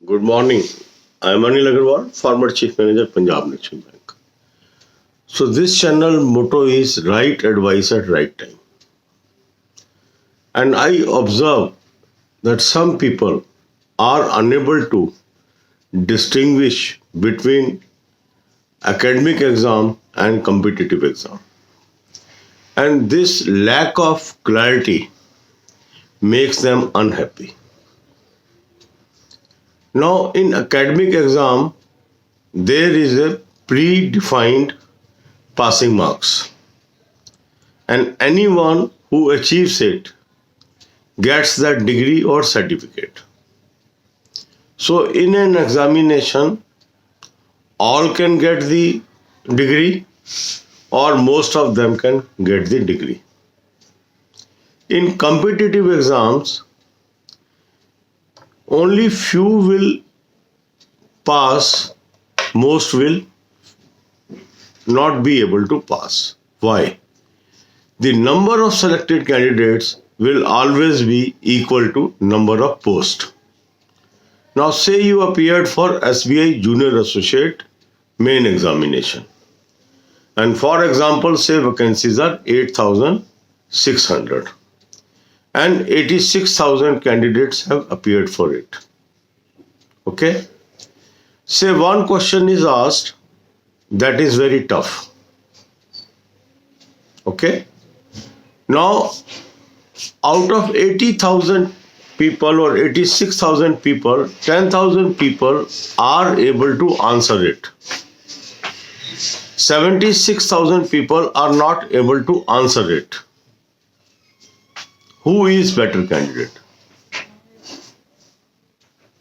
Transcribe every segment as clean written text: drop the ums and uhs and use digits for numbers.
Good morning. I am Anil Agarwal, former Chief Manager, Punjab National Bank. So this channel motto is right advice at right time. And I observe that some people are unable to distinguish between academic exam and competitive exam. And this lack of clarity makes them unhappy. Now in academic exam, there is a predefined passing marks, and anyone who achieves it gets that degree or certificate. So in an examination, all can get the degree or most of them can get the degree. In competitive exams, only few will pass, most will not be able to pass. Why? The number of selected candidates will always be equal to number of posts. Now say you appeared for SBI Junior Associate main examination, and for example say vacancies are 8,600 and 86,000 candidates have appeared for it. Okay? Say one question is asked that is very tough. Okay? Now, out of 80,000 people or 86,000 people, 10,000 people are able to answer it. 76,000 people are not able to answer it. Who is better candidate?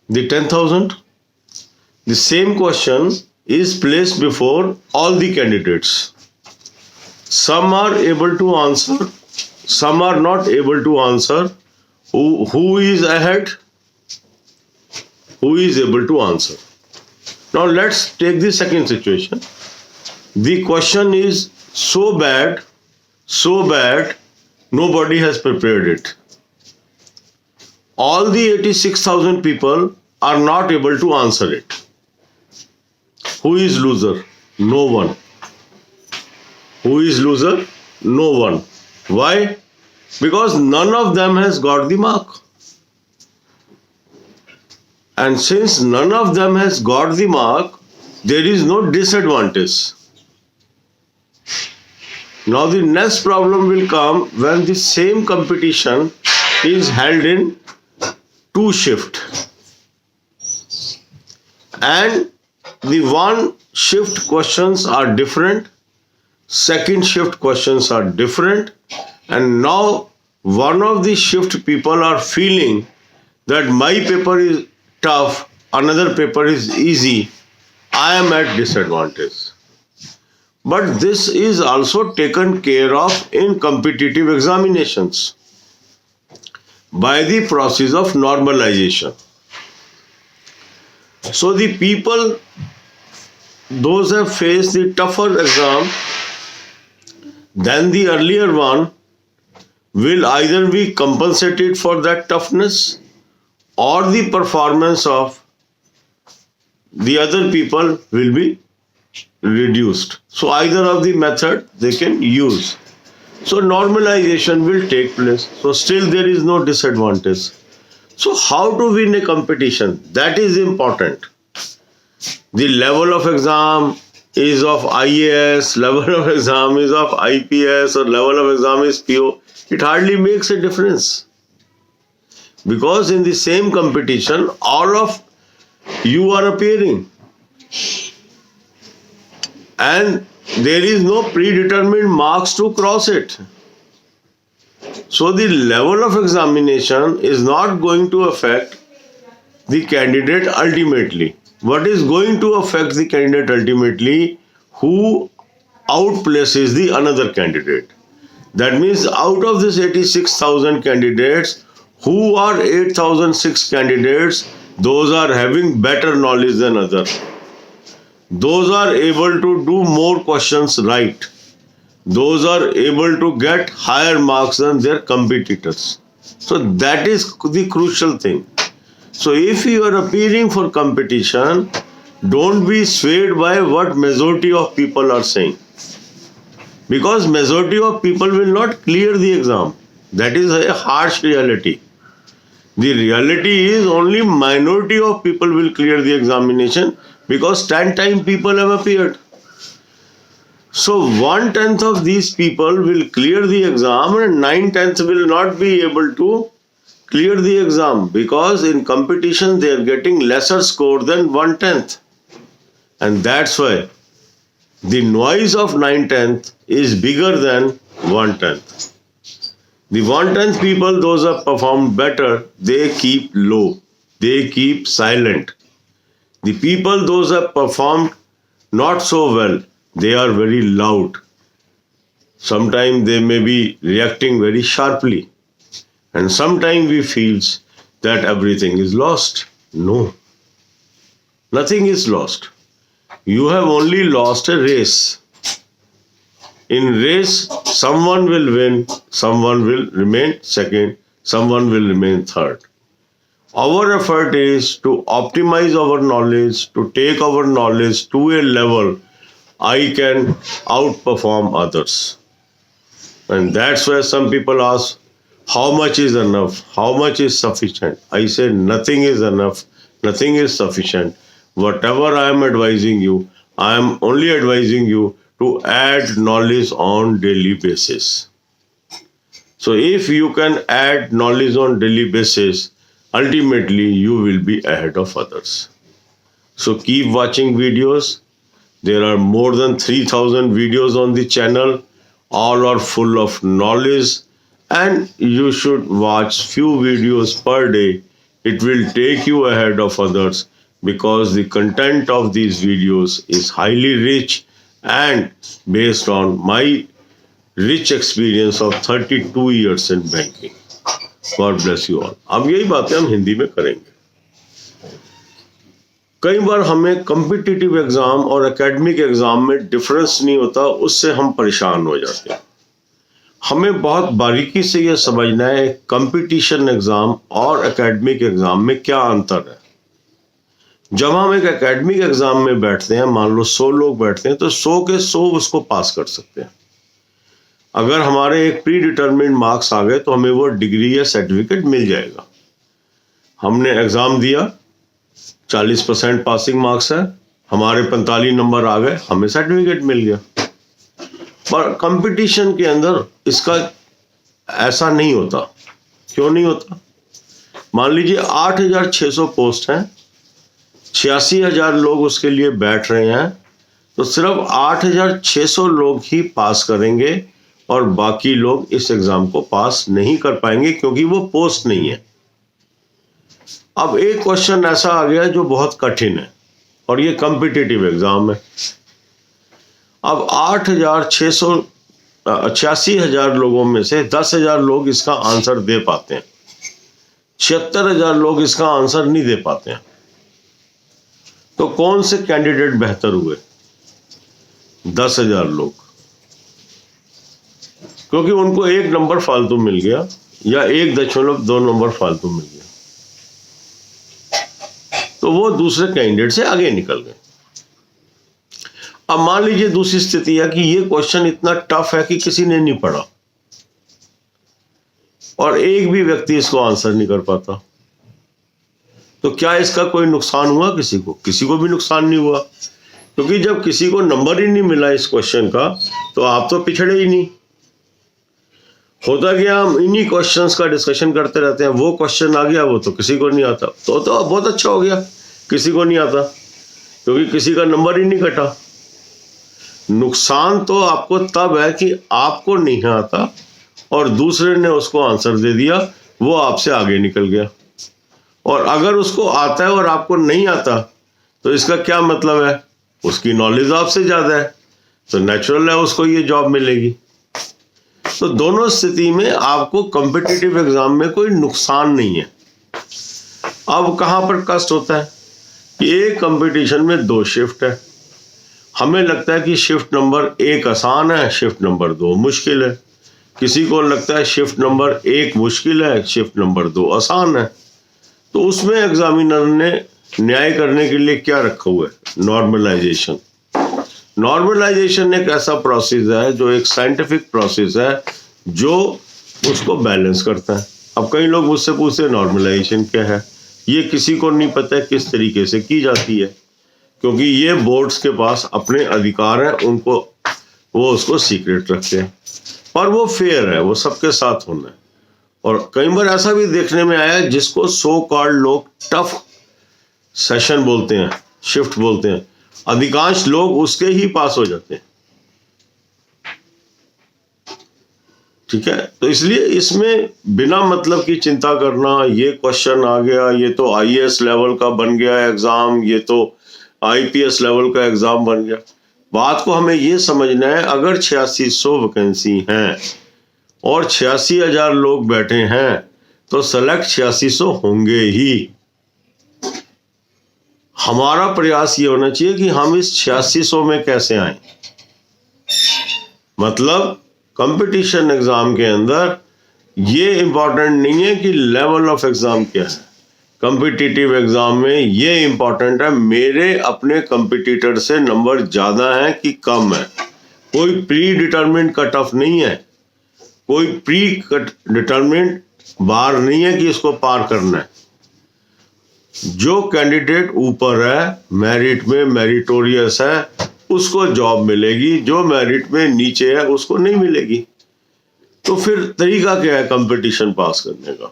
The 10,000? The same question is placed before all the candidates. Some are able to answer, some are not able to answer. Who is ahead? Who is able to answer? Now let's take the second situation. The question is so bad, nobody has prepared it. All the 86,000 people are not able to answer it. Who is loser? No one. Who is loser? No one. Why? Because none of them has got the mark. And since none of them has got the mark, there is no disadvantage. Now the next problem will come when the same competition is held in two shifts. And the one shift questions are different, second shift questions are different, and now one of the shift people are feeling that my paper is tough, another paper is easy, I am at disadvantage. But this is also taken care of in competitive examinations by the process of normalization. So the people, those have faced the tougher exam than the earlier one, will either be compensated for that toughness or the performance of the other people will be reduced. So either of the method they can use. So normalization will take place. So still there is no disadvantage. So how to win a competition? That is important. The level of exam is of IAS, level of exam is of IPS, or level of exam is PO. It hardly makes a difference. Because in the same competition, all of you are appearing. And there is no predetermined marks to cross it. So the level of examination is not going to affect the candidate ultimately. What is going to affect the candidate ultimately? Who outplaces the another candidate. That means out of this 86,000 candidates, who are 8,006 candidates, those are having better knowledge than others. Those are able to do more questions right. Those are able to get higher marks than their competitors. So that is the crucial thing. So if you are appearing for competition, don't be swayed by what majority of people are saying. Because majority of people will not clear the exam. That is a harsh reality. The reality is only minority of people will clear the examination because 10 times people have appeared. So 1/10 of these people will clear the exam and 9/10 will not be able to clear the exam because in competition they are getting lesser score than 1/10. And that's why the noise of 9/10 is bigger than 1/10. The 1/10 people, those who have performed better, they keep low. They keep silent. The people, those who have performed not so well, they are very loud. Sometimes they may be reacting very sharply. And sometimes we feel that everything is lost. No. Nothing is lost. You have only lost a race. In race, someone will win, someone will remain second, someone will remain third. Our effort is to optimize our knowledge, to take our knowledge to a level I can outperform others. And that's why some people ask, how much is enough? How much is sufficient? I say nothing is enough, nothing is sufficient. Whatever I am advising you, I am only advising you to add knowledge on daily basis. So if you can add knowledge on daily basis, ultimately you will be ahead of others. So keep watching videos. There are more than 3,000 videos on the channel. All are full of knowledge and you should watch few videos per day. It will take you ahead of others because the content of these videos is highly rich and based on my rich experience of 32 years in banking. God bless you all. अब यही बातें हम हिंदी में करेंगे. कई बार हमें competitive exam और academic exam में डिफरेंस नहीं होता, उससे हम परेशान हो जाते हैं. हमें बहुत बारीकी से यह समझना है कंपटीशन एग्जाम और एकेडमिक एग्जाम में क्या अंतर है. जब हम एक एकेडमिक एग्जाम में बैठते हैं, मान लो 100 लोग बैठते हैं, तो 100 के 100 उसको पास कर सकते हैं. अगर हमारे एक प्री डिटरमिन्ड मार्क्स आ गए तो हमें वो डिग्री या सर्टिफिकेट मिल जाएगा. हमने एग्जाम दिया, 40% पासिंग मार्क्स है, हमारे 45 नंबर आ गए, हमें सर्टिफिकेट मिल गया. पर कंपटीशन के अंदर इसका ऐसा नहीं होता. क्यों नहीं होता? मान लीजिए 8,600 पोस्ट हैं, 86,000 लोग उसके लिए बैठ रहे हैं, तो सिर्फ 8,600 लोग ही पास करेंगे और बाकी लोग इस एग्जाम को पास नहीं कर पाएंगे क्योंकि वो पोस्ट नहीं है. अब एक क्वेश्चन ऐसा आ गया जो बहुत कठिन है और ये कॉम्पिटिटिव एग्जाम है. अब 86,000 लोगों में से 10,000 लोग इसका आंसर दे पाते हैं, 76,000 लोग इसका आंसर नहीं दे पाते हैं. तो कौन से कैंडिडेट बेहतर हुए? 10,000 लोग, क्योंकि उनको 1 नंबर फालतू मिल गया या 1.2 नंबर फालतू मिल गया, तो वो दूसरे कैंडिडेट से आगे निकल गए. अब मान लीजिए दूसरी स्थिति है कि ये क्वेश्चन इतना टफ है कि किसी ने नहीं पढ़ा और एक भी व्यक्ति इसको आंसर नहीं कर पाता, तो क्या इसका कोई नुकसान हुआ? किसी को भी नुकसान नहीं हुआ, क्योंकि जब किसी को नंबर ही नहीं मिला इस क्वेश्चन का तो आप तो पिछड़े ही नहीं. होता क्या, हम इन्हीं क्वेश्चंस का डिस्कशन करते रहते हैं. वो क्वेश्चन आ गया, वो तो किसी को नहीं आता, तो बहुत अच्छा हो गया, किसी को नहीं आता क्योंकि किसी का नंबर ही नहीं कटा. नुकसान तो आपको तब है कि आपको नहीं आता और दूसरे ने उसको आंसर दे दिया, वो आपसे आगे निकल गया. और अगर उसको आता है और आपको नहीं आता तो इसका क्या मतलब है? उसकी नॉलेज आपसे ज़्यादा है, तो नेचुरल है उसको ये जॉब मिलेगी. तो दोनों स्थिति में आपको कॉम्पिटिटिव एग्जाम में कोई नुकसान नहीं है. अब कहाँ पर कष्ट होता है कि एक कंपटीशन में 2 शिफ्ट है. हमें लगता है कि शिफ्ट नंबर 1 आसान है, शिफ्ट नंबर 2 मुश्किल है. किसी को लगता है शिफ्ट नंबर 1 मुश्किल है, शिफ्ट नंबर 2 आसान है. तो उसमें एग्जामिनर ने न्याय करने के लिए क्या रखा हुआ है? नॉर्मलाइजेशन। नॉर्मलाइजेशन एक ऐसा प्रोसेस है जो एक साइंटिफिक प्रोसेस है जो उसको बैलेंस करता है। अब कई लोग मुझसे पूछते नॉर्मलाइजेशन क्या है? ये किसी को नहीं पता किस तरीके से की जाती है, क्योंकि ये बोर्ड्स के पास अपने अधिकार हैं, उनको वो उसको सीक्रेट रखते हैं, पर वो फेयर है, वो सबके साथ होना है। और कई बार ऐसा भी देखने में आया है जिसको सो कॉल्ड लोग टफ सेशन बोलते हैं, शिफ्ट बोलते हैं, अधिकांश लोग उसके ही पास हो जाते हैं। ठीक है, तो इसलिए इसमें बिना मतलब की चिंता करना, ये क्वेश्चन आ गया, ये तो आईएएस लेवल का बन गया एग्जाम, ये तो आईपीएस लेवल का एग्जाम बन गया। बात को हमें ये समझना है, अगर 8600 वैकेंसी हैं और 86,000 लोग बैठे हैं तो सेलेक्ट 8600 होंगे ही। हमारा प्रयास ये होना चाहिए कि हम इस 8600 में कैसे आए। मतलब कंपटीशन एग्जाम के अंदर ये इंपॉर्टेंट नहीं है कि लेवल ऑफ एग्जाम क्या है। कॉम्पिटिटिव एग्जाम में ये इंपॉर्टेंट है मेरे अपने कंपिटिटर से नंबर ज्यादा है कि कम है। कोई प्री डिटरमिन्ड कट ऑफ नहीं है, कोई प्री डिटरमिन्ड बार नहीं है कि इसको पार करना है। जो कैंडिडेट ऊपर है, मेरिट में मेरिटोरियस है, उसको जॉब मिलेगी, जो मेरिट में नीचे है उसको नहीं मिलेगी। तो फिर तरीका क्या है कंपटीशन पास करने का?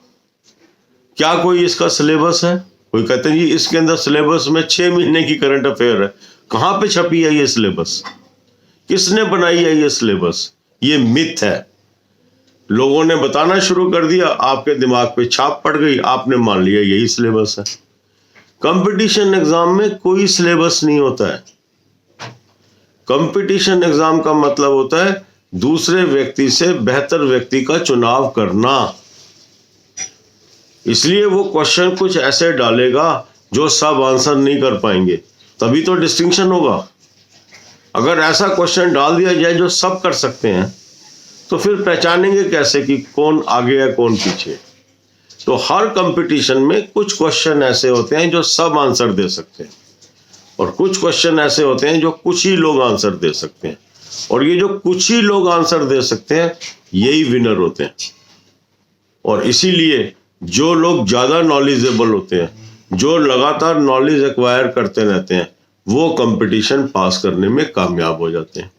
क्या कोई इसका सिलेबस है? कोई कहते हैं जी इसके अंदर सिलेबस में 6 महीने की करंट अफेयर है। कहां पे छपी है ये सिलेबस? किसने बनाई है ये सिलेबस? ये मिथ है। लोगों ने बताना शुरू कर दिया, आपके दिमाग पे छाप पड़ गई, आपने मान लिया यही सिलेबस है। कंपटीशन एग्जाम में कोई सिलेबस नहीं होता है। कंपटीशन एग्जाम का मतलब होता है दूसरे व्यक्ति से बेहतर व्यक्ति का चुनाव करना। इसलिए वो क्वेश्चन कुछ ऐसे डालेगा जो सब आंसर नहीं कर पाएंगे, तभी तो डिस्टिंक्शन होगा। अगर ऐसा क्वेश्चन डाल दिया जाए जो सब कर सकते हैं तो फिर पहचानेंगे कैसे कि कौन आगे है कौन पीछे? तो हर कंपटीशन में कुछ क्वेश्चन ऐसे होते हैं जो सब आंसर दे सकते हैं और कुछ क्वेश्चन ऐसे होते हैं जो कुछ ही लोग आंसर दे सकते हैं, और ये जो कुछ ही लोग आंसर दे सकते हैं यही विनर होते हैं। और इसीलिए जो लोग ज्यादा नॉलेजेबल होते हैं, जो लगातार नॉलेज एक्वायर करते रहते हैं, वो कंपटीशन पास करने में कामयाब हो जाते हैं।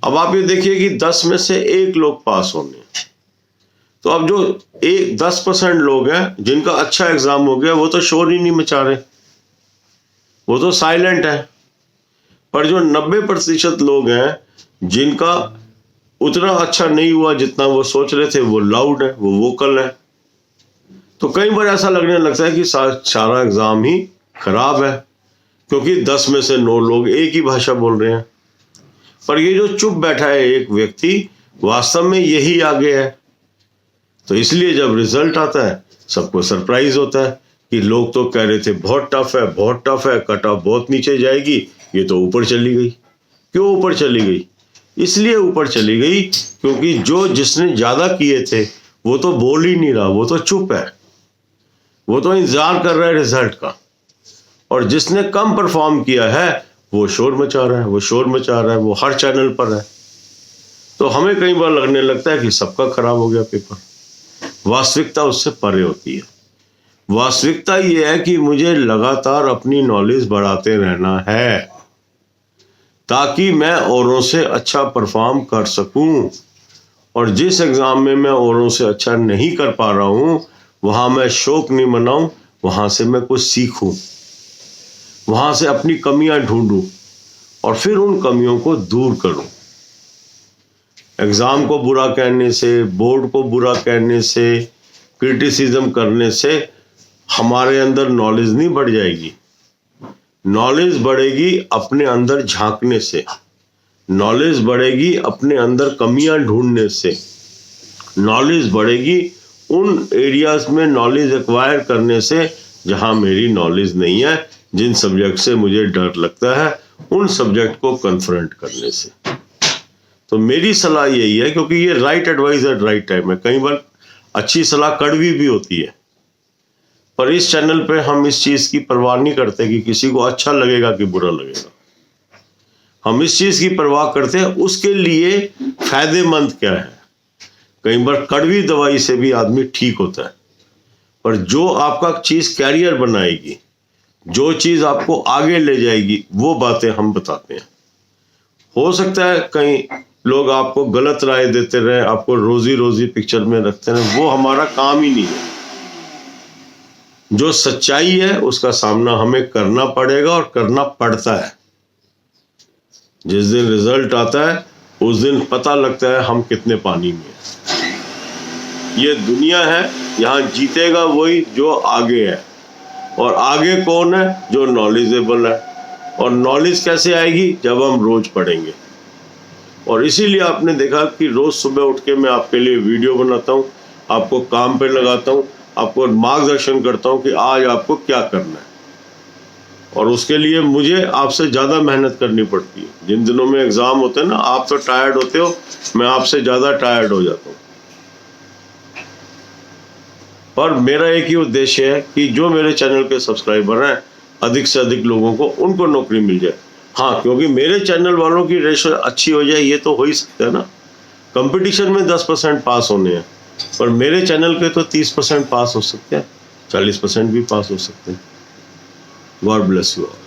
अब आप ये देखिए कि 10 में से 1 लोग पास होंगे, तो अब जो 10% लोग हैं जिनका अच्छा एग्जाम हो गया वो तो शोर ही नहीं मचा रहे, वो तो साइलेंट है। पर जो 90% लोग हैं जिनका उतना अच्छा नहीं हुआ जितना वो सोच रहे थे, वो लाउड है, वो वोकल है। तो कई बार ऐसा लगने लगता है कि सारा एग्जाम ही खराब है, क्योंकि 10 में से 9 लोग एक ही भाषा बोल रहे हैं। पर ये जो चुप बैठा है एक व्यक्ति, वास्तव में यही आगे है। तो इसलिए जब रिजल्ट आता है सबको सरप्राइज होता है कि लोग तो कह रहे थे बहुत टफ है, बहुत टफ है, कट ऑफ बहुत नीचे जाएगी, ये तो ऊपर चली गई। क्यों ऊपर चली गई? इसलिए ऊपर चली गई क्योंकि जो जिसने ज्यादा किए थे वो तो बोल ही नहीं रहा, वो तो चुप है, वो तो इंतजार कर रहा है रिजल्ट का। और जिसने कम परफॉर्म किया है वो शोर मचा रहा है, वो शोर मचा रहा है, वो हर चैनल पर है। तो हमें कई बार लगने लगता है कि सबका खराब हो गया पेपर। वास्तविकता उससे परे होती है। वास्तविकता यह है कि मुझे लगातार अपनी नॉलेज बढ़ाते रहना है ताकि मैं औरों से अच्छा परफॉर्म कर सकूं। और जिस एग्जाम में मैं औरों से अच्छा नहीं कर पा रहा हूं, वहां मैं शौक नहीं मनाऊं, वहां से मैं कुछ सीखूं, वहां से अपनी कमियां ढूंढूं और फिर उन कमियों को दूर करूं। एग्जाम को बुरा कहने से, बोर्ड को बुरा कहने से, क्रिटिसिज्म करने से हमारे अंदर नॉलेज नहीं बढ़ जाएगी। नॉलेज बढ़ेगी अपने अंदर झांकने से, नॉलेज बढ़ेगी अपने अंदर कमियां ढूंढने से, नॉलेज बढ़ेगी उन एरियाज में नॉलेज एक्वायर करने से जहां मेरी नॉलेज नहीं है, जिन सब्जेक्ट से मुझे डर लगता है उन सब्जेक्ट को कन्फ्रंट करने से। तो मेरी सलाह यही है, क्योंकि ये right advice eight right time है। कई बार अच्छी सलाह कड़वी भी होती है, पर इस चैनल पे हम इस चीज की परवाह नहीं करते कि किसी को अच्छा लगेगा कि बुरा लगेगा। हम इस चीज की परवाह करते हैं उसके लिए फायदेमंद क्या है। कई बार कड़वी दवाई से भी आदमी ठीक होता है, पर जो आपका चीज कैरियर बनाएगी, जो चीज आपको आगे ले जाएगी, वो बातें हम बताते हैं। हो सकता है कई लोग आपको गलत राय देते रहे, आपको रोजी रोजी पिक्चर में रखते रहे, वो हमारा काम ही नहीं है। जो सच्चाई है उसका सामना हमें करना पड़ेगा और करना पड़ता है। जिस दिन रिजल्ट आता है उस दिन पता लगता है हम कितने पानी में हैं। ये दुनिया है, यहाँ जीतेगा वही जो आगे है। और आगे कौन है? जो नॉलेजेबल है। और नॉलेज कैसे आएगी? जब हम रोज पढ़ेंगे। और इसीलिए आपने देखा कि रोज सुबह उठ के मैं आपके लिए वीडियो बनाता हूँ, आपको काम पे लगाता हूँ, आपको मार्गदर्शन करता हूँ कि आज आपको क्या करना है। और उसके लिए मुझे आपसे ज़्यादा मेहनत करनी पड़ती है। जिन दिनों में एग्ज़ाम होते हैं ना, आप तो टायर्ड होते हो, मैं आपसे ज़्यादा टायर्ड हो जाता हूँ। पर मेरा एक ही उद्देश्य है कि जो मेरे चैनल के सब्सक्राइबर हैं, अधिक से अधिक लोगों को उनको नौकरी मिल जाए। हाँ, क्योंकि मेरे चैनल वालों की रेशो अच्छी हो जाए ये तो हो ही सकता है ना। कंपटीशन में 10% पास होने हैं, पर मेरे चैनल के तो 30% पास हो सकते हैं, 40% भी पास हो सकते हैं। God bless you all.